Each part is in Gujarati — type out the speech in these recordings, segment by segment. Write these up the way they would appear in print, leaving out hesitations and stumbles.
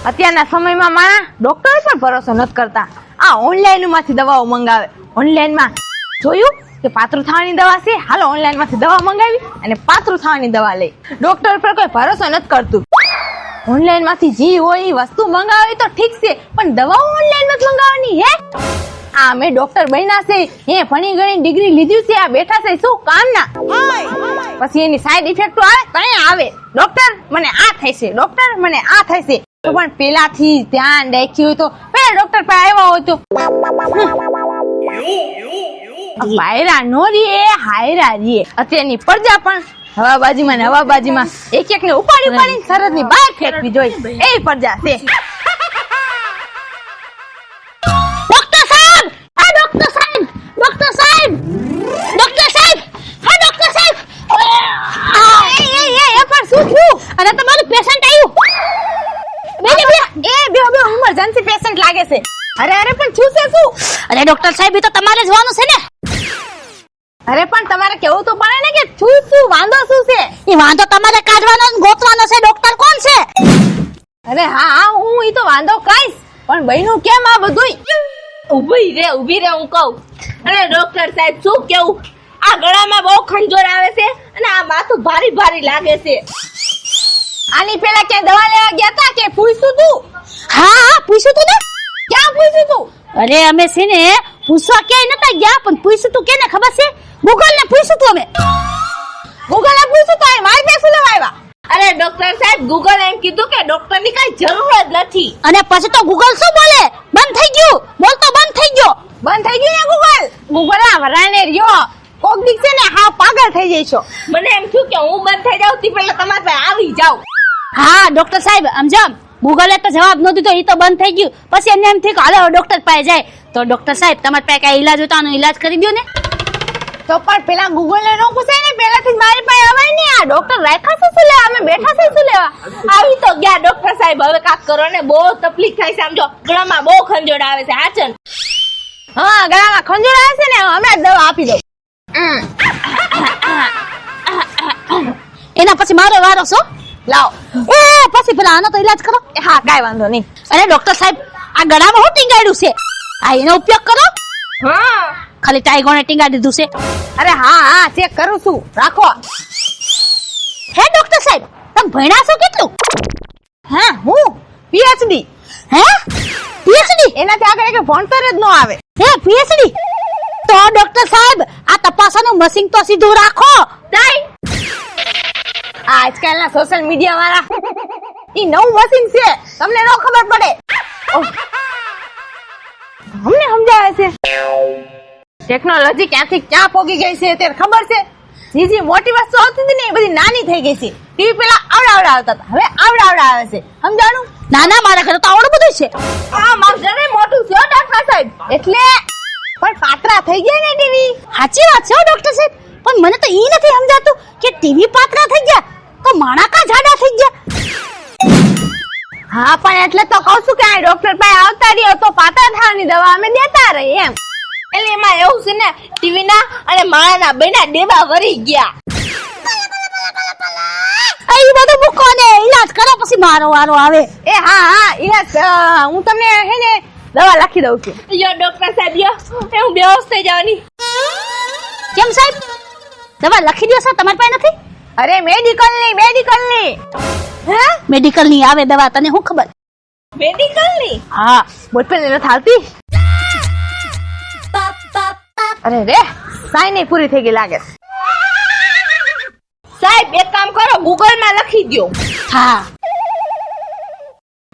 અત્યારના સમયમાં મારા ડોક્ટર પર ભરોસો નથી કરતા. આ ઓનલાઈન માંથી દવાઓ મંગાવે. ઓનલાઈન માં જોયું કે પાતળું થવાની દવા છે, હાલો ઓનલાઈન માંથી દવા મંગાવી અને પાતળું થવાની દવા લઈ. ડોક્ટર પર કોઈ ભરોસો નથી કરતું. ઓનલાઈન માંથી જી હોય એ વસ્તુ મંગાવી તો ઠીક છે, પણ દવાઓ ઓનલાઈન માં મંગાવવાની હે? આ મેં ડોક્ટર બન્યા છે, હે ભણી ગણી ડિગ્રી લીધી છે, આ બેઠા છે શું કામના? પછી એની સાઈડ ઇફેક્ટ આવે કઈ આવે? ડોક્ટર મને આ થાય છે, ડોક્ટર મને આ થાય છે. તો પણ પેલાથી ધ્યાન રાખ્યું હોય તો પેલા ડોક્ટર પાસે આવ્યા હોય તો વાયરા નો રીએ હાયરા રીએ. અત્યારની પ્રજા પણ હવાબાજીમાં ને હવાબાજીમાં એક એક ને ઉપાડી ઉપાડીને સરહદની બહાર ફેંકવી જોઈએ એ પ્રજા છે. ડોક્ટર સાહેબ, આ ડોક્ટર સાહેબ, ડોક્ટર સાહેબ, ડોક્ટર સાહેબ, હા ડોક્ટર સાહેબ. એ પણ શું થયું? અને તમારું પેશન્ટ આવ્યું. ઇમરજન્સી પેશન્ટ લાગે છે. અરે પણ શું છે શું? અરે ડોક્ટર સાહેબ, એ તો તમારે જોવાનું છે ને. અરે પણ તમારે કેવું તો પડે ને કે શું વાંધો શું છે? એ વાંધો તમારે કાઢવાનો ને ગોતવાનો છે. ડોક્ટર કોણ છે? અરે હા હું ઈ તો વાંધો કઈશ, પણ બહેનું કેમ આ બધું? ઉભી રે હું કહું. અને ડોક્ટર સાહેબ શું કેવું, આ ગળામાં બહુ ખંજોર આવે છે અને આ માથું ભારી ભારી લાગે છે. આની પેલા ક્યાં દવા લેવા ગયા તા કે પૂછ્યું તું? હા પૂછ્યું તું ને. ક્યાં પૂછ્યું તું? અરે અમે છે ને પૂછવા ક્યાંય નતા ગયા, પણ પૂછ્યું તું કેને ખબર છે? ગૂગલ ને પૂછ્યું તું અમે. ગૂગલ ને પૂછ્યું તો મારી પાસે લેવા આવ્યા. અરે ડોક્ટર સાહેબ, ગૂગલ એમ કીધું કે ડોક્ટર ની કઈ જરૂર જ નથી. અને પછી તો ગૂગલ શું બોલે? બંધ થઈ ગયું. બોલતો બંધ થઈ ગયો. બંધ થઈ ગયું ને ગૂગલ? ગૂગલ આ વરાને રહ્યો. કોક દી છે ને હા પાગલ થઈ જઈશો. મને એમ થયું કે હું બંધ થઈ જાઉં તે પહેલા તમારી પાસે આવી જાઉં. હા ડોક્ટર સાહેબ સમજમ, ગૂગલે તો જવાબ ન દીધો, એ તો બંધ થઈ ગયું. પછી એમને એમ થયું કે હાલો ડોક્ટર પાસે જાય. તો ડોક્ટર સાહેબ તમારી પાસે કઈ ઈલાજ હોય તો આનો ઈલાજ કરી દો ને. તો પણ પેલા ગૂગલ ને નો પૂછાય ને, પેલાથી મારી પાસે આવે ને. આ ડોક્ટર રાખ્યા છે શું લેવા? અમે બેઠા છે શું લેવા? આવી તો ગયા ડોક્ટર સાહેબ, હવે કાક કરો ને, બહુ તકલીફ થાય છે. સમજો ગળામાં બહુ ખંજોડ આવે છે. હાચન હા ગળામાં ખંજોર આવે છે ને, હમણાં દવા આપી દઉં. એના પછી મારો વારો છો. લાવો એ પછી પેલા આનો તો ઈલાજ કરો. હા કાઈ વાંધો નહીં. અરે ડોક્ટર સાહેબ, આ ગળામાં હું ટીંગાડ્યું છે, આ એનો ઉપયોગ કરો. હા ખાલી ટાઈગોને ટીંગાડી દીધું છે. અરે હા ચેક કરું છું, રાખો. હે ડોક્ટર સાહેબ, તમે ભણ્યા છો કેટલું? હા હું પીએચડી. હે પીએચડી? એનાથી આગળ એક ભણતર જ ન આવે. હે પીએચડી? તો ડોક્ટર સાહેબ આ તપાસવાનું મશીન તો સીધું રાખો. આજકાલના સોશિયલ મીડિયા વાળા ઈ નવું મશીન છે, તમને ન ખબર પડે. અમને સમજાવે છે ટેકનોલોજી ક્યાંથી ક્યાં પહોંચી ગઈ છે તે ખબર છે. જે મોટી વસ્તુ આવતી હતી ને એ બધી નાની થઈ ગઈ છે. ટીવી પેલા આવડા આવતા હતા, હવે આવડા આવે છે. સમજાણું? ના ના, મારા ઘરે તો આવડું બધું છે. આ મારું ઘરે મોટું છે ડોક્ટર સાહેબ. એટલે પણ પાતળા થઈ ગયા ને ટીવી. સાચી વાત છે ડોક્ટર સાહેબ, પણ મને તો ઈ નથી સમજાતું કે ટીવી પાતળા થઈ ગયા તો માણા કા જાડા થઈ ગયા. હા પણ એટલે તો કહું છું કે આ ડોક્ટર પાસે આવતા રહ્યો તો પાતળા થવાની દવા અમે દેતા રહી એમ. એટલે એમાં એવું છે ને, ટીવી ના અને માળાના બેના ડેબા વરી ગયા. એ બધું મૂકો ને ઈલાજ કરો, પછી મારો વારો આવે. એ હા ઈલાજ હું તમને હે ને દવા લખી દઉં છું. યો ડોક્ટર સાહેબ યો, હું બેહોશ થઈ જવાની. કેમ સાહેબ, દવા લખી દો સર, તમારી પાસે નથી? અરે મેડિકલ ની. હે મેડિકલ ની આવે દવા, તને શું ખબર? મેડિકલ ની? હા બોલપેન ને થાલતી. અરે રે સાઈન પૂરી થઈ ગઈ લાગે. સાહેબ એક કામ કરો, ગૂગલ માં લખી દો. હા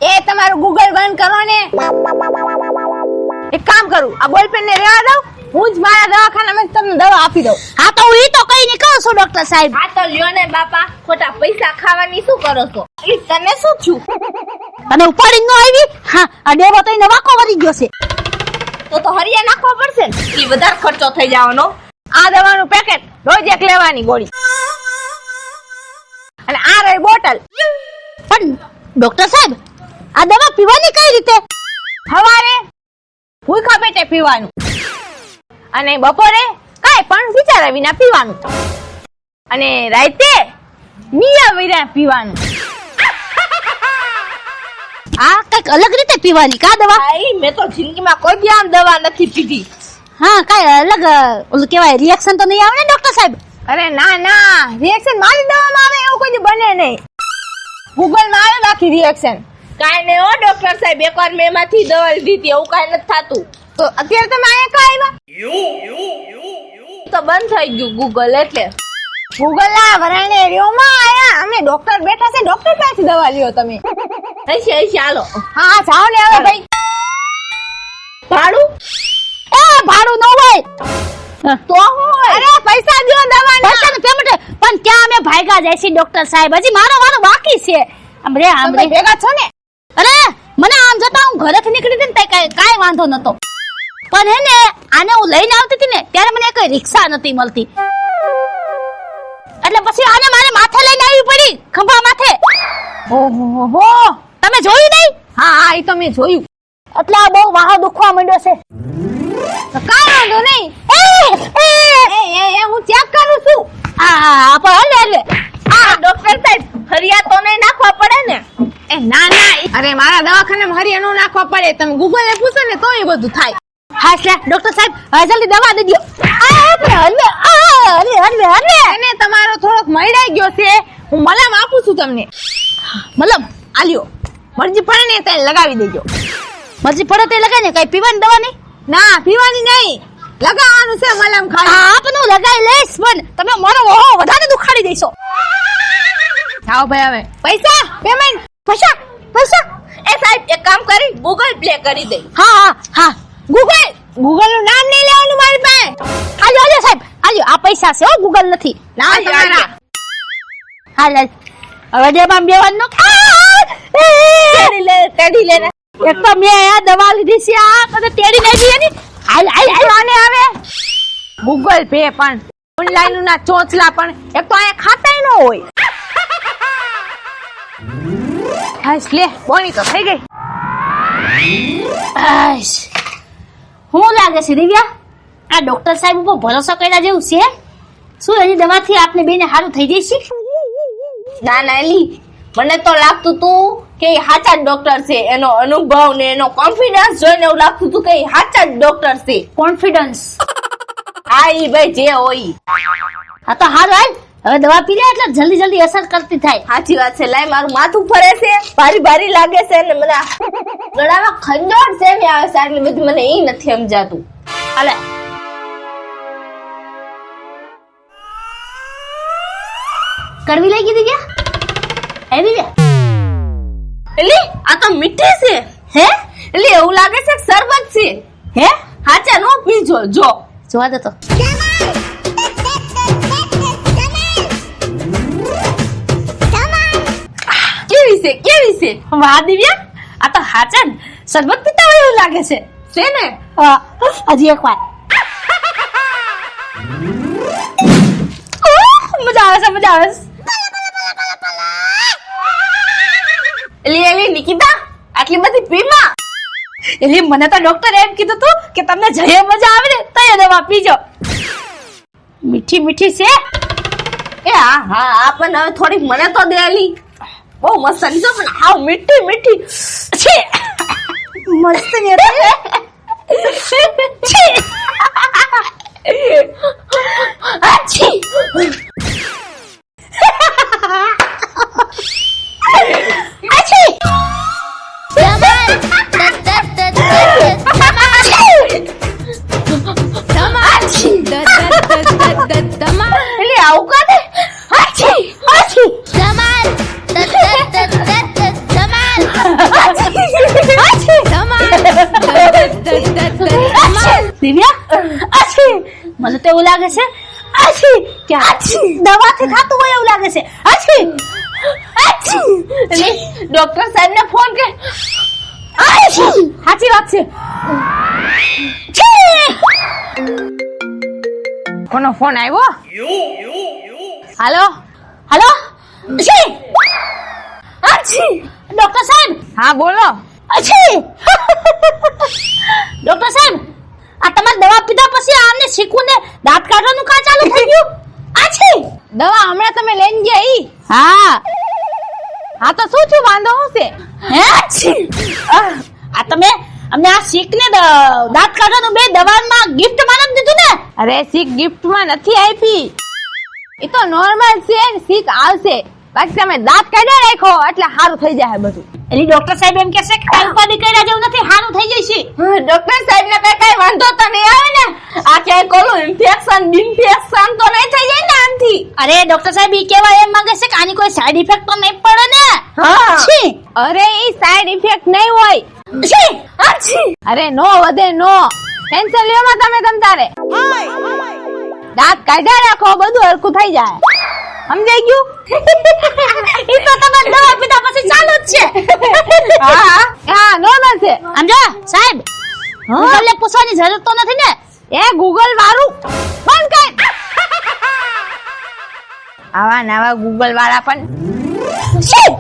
એ તમારું ગૂગલ બંધ કરો ને. એક કામ કરું, આ બોલપેન ને રેવા દઉં, હું જ મારા દવાખાનામાં તમને દવા આપી દઉં. હા તો હું ઈ તો કઈ નહીં કહું છું ડોક્ટર સાહેબ. હા તો લ્યો ને બાપા, ખોટા પૈસા ખાવાની શું કરો છો? ઈ તને શું છું? તને ઉપાડી ન આવી? હા આ ડેબો તો એને વાકો વળી ગયો છે. તો હરિયા નાખવા પડશે ને, ઈ વધારે ખર્ચો થઈ જવાનો. આ દવાનું પેકેટ રોજ એક લેવાની ગોળી, અને આ રહી બોટલ. પણ ડોક્ટર સાહેબ આ દવા પીવાની કઈ રીતે? સવારે ભૂખા પેટે પીવાનું, અને બપોરે કાંઈ પણ વિચાર્યા વિના પીવાનું, અને રાતે મિયા વિના પીવાનું. આ કઈક અલગ રીતે પીવાની કા દવા ભાઈ મેં તો જિંદગીમાં કોઈ દી આમ દવા નથી પીધી. હા કઈ અલગ ઓલું કેવાય રિએક્શન તો નહીં આવે ને ડોક્ટર સાહેબ? અરે ના ના, રિએક્શન મારી દવામાં આવે એવું કોઈ દી બને નહીં. ગૂગલ માં આવે બાકી રિએક્શન. કાંઈ નહીં હો ડોક્ટર સાહેબ, એકવાર મેં એમાંથી દવા લીધી હતી, એવું કાંઈ નથી થાતું. તો અત્યારે તમે અહીંયા કા આવ્યા? તો બંધ થઈ ગયું ગૂગલ એટલે. ગૂગલ ના વરાણે એરિયોમાં આયા. અમે ડોક્ટર બેઠા છે, ડોક્ટર પાસેથી દવા લ્યો તમે. હશે હાલો. હા જાઓ ને હવે ભાઈ. ભાડું એ ભાડું ન હોય તો હોય. અરે પૈસા દો દવાના. પૈસાનું પેમેન્ટ પણ ત્યાં અમે ભાગ્યા જાય છે ડોક્ટર સાહેબ, હજી મારો વારો બાકી છે. આમ રે તમે ભેગા છો ને? અરે મને આમ જતા હું ઘરેથી નીકળી હતી ને કાંઈ વાંધો નતો, પણ હે ને આને હું લઈને આવતી હતી ને ત્યારે મને કઈ રિક્ષા નથી મળતી, એટલે પછી આને મારે માથે લઈને આવી પડી, ખંભા માથે. ઓહો, તમે જોયું નહીં? હા હા એ તો મેં જોયું. એટલે આ બહુ વાહો દુખવા માંડ્યો છે. તો કાંઈ વાંધો નહીં. એ હું ચેક કરું છું. આ પણ હલે આ ડોક્ટર સાહેબ હરિયા તો નહીં નાખવા પડે ને? એ ના ના, અરે મારા દવાખાનામાં હરિયા નો નાખવા પડે. તમે ગૂગલ ને પૂછો ને તો એ બધું થાય. હા એટલે ડોક્ટર સાહેબ હવે જલ્દી દવા દઈ દો. એને તમારો થોડોક મરડાઈ ગયો છે, હું મલમ આપું છું તમને. મતલબ આલ્યો, મરજી પડે ને તેને લગાવી દેજો. મરજી પડે તે લગાય ને, કઈ પીવાની દવા નહીં? ના પીવાની નહીં, લગાવવાનું છે મલમ ખાલી. હા પણ હું લગાવી લઈશ, પણ તમે મારો ઓહો વધારે દુખાડી દેશો. જાઓ ભાઈ હવે પૈસા પેમેન્ટ. પૈસા પૈસા એ સાહેબ એક કામ કરી ગૂગલ પ્લે કરી દે. હા હા હા ગૂગલ નું નામ નહીં લેવાનું મારી પાસે. આલ્યો આલ્યો સાહેબ આલ્યો, આ પૈસા છે હો, ગૂગલ નથી. લાવો તમારા. હાલ હાલ હવે ડેમાં બેવાનું તેડી લે ને. એક તો મેં આ દવા લીધી છે, આ કદે તેડી નહીં દીધી ને. હાલ હાલ હાલ આને આવે ગૂગલ પે પણ ઓનલાઈન ના ચોચલા પણ એક તો અહીંયા ખાતાય ન હોય. હાશ લે, બોની તો થઈ ગઈ. આઈશ હું લાગે છે દિવ્યા, આ ડોક્ટર સાહેબ ઉપર ભરોસો કર્યા જેવું છે? શું એની દવાથી આપને બેને સારું થઈ જશે? ના ના એલી, મને તો લાગતું તું કે એ સાચા જ ડોક્ટર છે. એનો અનુભવ ને એનો કોન્ફિડન્સ જોઈને એવું લાગતું તું કે એ સાચા જ ડોક્ટર છે. કોન્ફિડન્સ? હા ઈ ભાઈ જે હોય. હા તો હાલ હાલ હવે દવા પી લે એટલે જલ્દી જલ્દી અસર કરતી થાય. સાચી વાત છે. લાય મારું માથું ફરે છે, ભારી ભારી લાગે છે ને મને ગળામાં ખંજોળ છે ને આવે છે, આટલી બધી મને એ નથી સમજાતું. હાલે કરવી લાગી દિવ્યા? હે દિવ્યા? એલી આ તો મીઠી છે. હે એલી એવું લાગે છે કે શરબત છે. હે હાચા નો પીજો જો. જોવા દે તો. કેવી છે કેવી છે? વાહ દિવ્યા, આ તો હાચન શરબત પીતા હોય એવું લાગે છે. છે ને? હા હજી એક વાર. મજા આવે છે મજા આવે છે. એલી નિકિતા આટલી બધી પીમાં. એટલે મને તો ડોક્ટર એમ કીધું તું કે તમને જઈએ મજા આવે ને તો એ દવા પીજો. મીઠી મીઠી છે. એ હા હા આ પણ હવે થોડીક મને તો દે એલી. બહુ મસ્ત છે પણ હાવ મીઠી મીઠી છે. મસ્ત ને છે. આછી આછી એલી આવું કાને? આછી આછી દિવ્યા આછી મને તો એવું લાગે છે આછી કે આછી દવાથી થતું હોય એવું લાગે છે. આછી આછી એલી ડોક્ટર સાહેબ ને ફોન કે. આછી સાચી વાત છે. કોનો ફોન આવ્યો? હાલો હાલો છી આછી ડોક્ટર સાહેબ. હા બોલો. અછી ડોક્ટર સાહેબ આ તમારી દવા પીધા પછી આમને શીખવું ને દાંત કાઢવાનું કા ચાલુ થઈ ગયું? આછી દવા હમણાં તમે લઈને ગયા ઈ? હા હા તો શું છું વાંધો શું છે? હે છી! આ તમે અમને આ શીખ ને દાંત કાઢવાનું બે દવામાં ગિફ્ટ માં નથી દીધું ને? અરે શીખ ગિફ્ટ માં નથી આપી, એ તો નોર્મલ છે, શીખ આવશે. બાકી તમે દાંત કાઢ્યા રાખો એટલે સારું થઈ જાય બધું. એની ડોક્ટર સાહેબ એમ કહેશે કે કાઈ ઉપાધિ કર્યા જેવું નથી, સારું થઈ જશે. ડોક્ટર સાહેબ ને કઈ વાંધો તો નહીં આવે ને? આ ક્યાંય કોલું ઇન્ફેક્શન તો નહીં થઈ જાય ને આમથી? અરે ડોક્ટર સાહેબ ઈ કેવા એમ માંગે છે કે આની કોઈ સાઈડ ઇફેક્ટ તો નહીં પડે ને? હા. છી! અરે એ સાઈડ ઇફેક્ટ નહીં હોય. છી! આ છી! અરે નો વધે નો ટેન્શન લેવામાં તમ તારે દાંત કાઢ્યા રાખો બધું હરખું થઈ જાય. સમજાઈ ગયું? ઈ તો તમે દવા પીધા પછી ચાલુ જ છે. હા નોર્મલ છે. સમજો સાહેબ, ગૂગલને પૂછવાની જરૂર તો નથી ને? એ ગૂગલ વાળું બંધ કર. આવા નવા ગૂગલ વાળા પણ છી!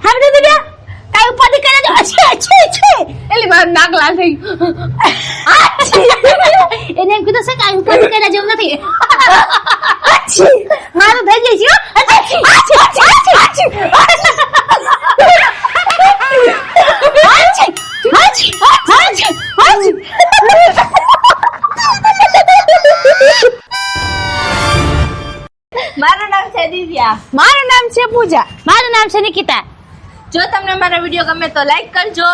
હાવડે બેટા કાઈ ઉપાધિ કરે છે? છી છી! એલી મારું નાક લાલ થઈ ગયું. એને એમ કીધું છે કાઈ ઉપાધિ કરે જેવું નથી. મારું થઈ જશે હો. મારું નામ છે દિવ્યા. મારું નામ છે પૂજા. મારું નામ છે નિકિતા. જો તમને મારો વિડીયો ગમે તો લાઈક કરજો,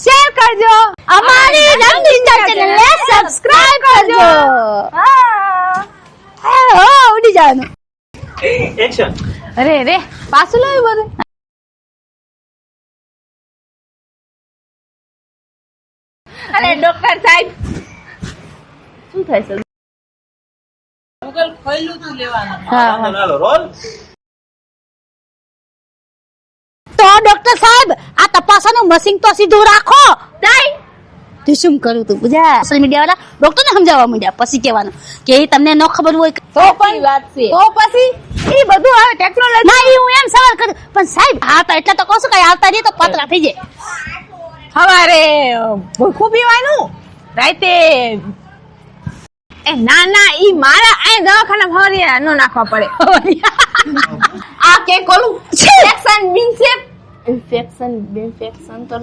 શેર કરજો, અમારી રંગીન ચેનલને સબસ્ક્રાઇબ કરજો. ઉડી જવાનું. એક્શન. અરે રે પાછું લાવ્યું બધું. અરે ડોક્ટર સાહેબ શું થાય છે? ગૂગલ ખોલ્યું તું લેવાનું. હાલો રોલ. તો ડોક્ટર સાહેબ આ તપાસવાનું મશીન તો સીધું રાખો. તાઈ તું શું કરું તું પૂજા? સોશિયલ મીડિયા વાળા ડોક્ટરને સમજાવવા માંડ્યા પછી કહેવાનું કે એ તમને ન ખબર હોય તો પણ વાત છે તો પછી એ બધું આવે ટેકનોલોજી. ના ઈ હું એમ સવાલ કરું પણ સાહેબ હા તો એટલે તો કહું છું કે આવતા રહીએ તો પાતળા થઈ જાય. સવારે ભૂખું પીવાનું રાતે એ ના ઈ મારા આ દવાખાના ફરિયા નો નાખવા પડે. આ કે કોલું ઇન્ફેક્શન તો